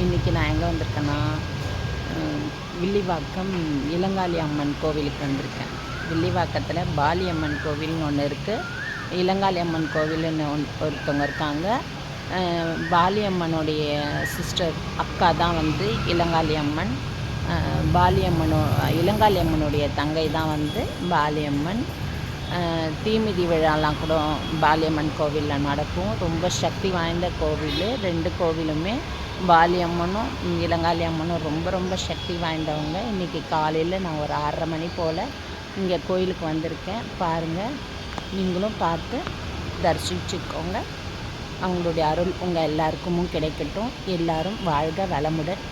இன்றைக்கி நான் எங்கே வந்திருக்கேன்னா, வில்லிவாக்கம் இளங்காளி அம்மன் கோவிலுக்கு வந்திருக்கேன். வில்லிவாக்கத்தில் பாலியம்மன் கோவில்னு ஒன்று இருக்குது. இளங்காளி அம்மன் கோவில்னு ஒருத்தவங்க இருக்காங்க. பாலியம்மனுடைய சிஸ்டர் அக்கா தான் வந்து இளங்காளி அம்மன். இளங்காளி அம்மனுடைய தங்கை தான் வந்து பாலியம்மன். தீமிதி விழாலாம் கூட பாலியம்மன் கோவிலில் நடக்கும். ரொம்ப சக்தி வாய்ந்த கோவில். 2 கோவிலுமே பாலியம்மனும் இளங்காளி அம்மனும் ரொம்ப ரொம்ப சக்தி வாய்ந்தவங்க. இன்றைக்கி காலையில் நான் ஒரு 6:30 மணி போல் இங்கே கோயிலுக்கு வந்திருக்கேன். பாருங்கள், நீங்களும் பார்த்து தரிசிச்சுக்கோங்க. அவங்களுடைய அருள் உங்கள் எல்லாருக்கும் கிடைக்கட்டும். எல்லாரும் வாழ்க வளமுடன்.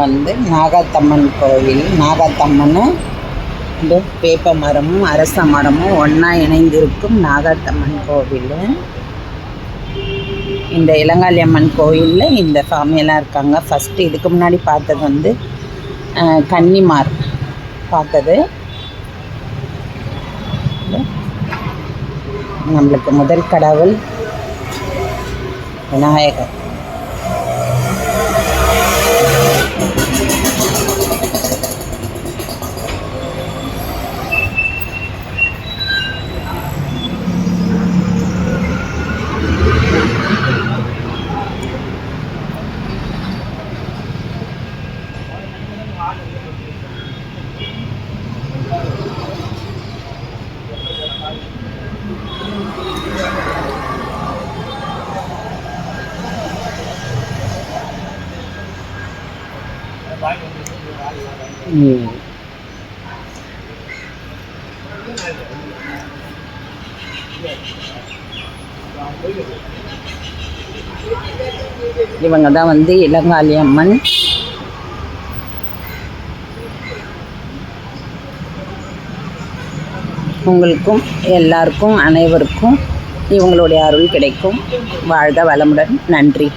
வந்து நாகாத்தம்மன் கோவில். நாகாத்தம்மன் இந்த வேப்ப மரமும் அரச மரமும் ஒன்றா இணைந்திருக்கும் நாகாத்தம்மன் கோவில். இந்த இளங்காளி அம்மன் கோவிலில் இந்த சாமியெல்லாம் இருக்காங்க. ஃபஸ்ட்டு இதுக்கு முன்னாடி பார்த்தது வந்து கன்னிமார் பார்த்தது. நம்மளுக்கு முதல் கடவுள் விநாயகர். இவங்க தான் வந்து இளங்காளி அம்மன். உங்களுக்கும் எல்லாருக்கும் அனைவருக்கும் இவங்களுடைய அருள் கிடைக்கும். வாழ்க வளமுடன். நன்றி.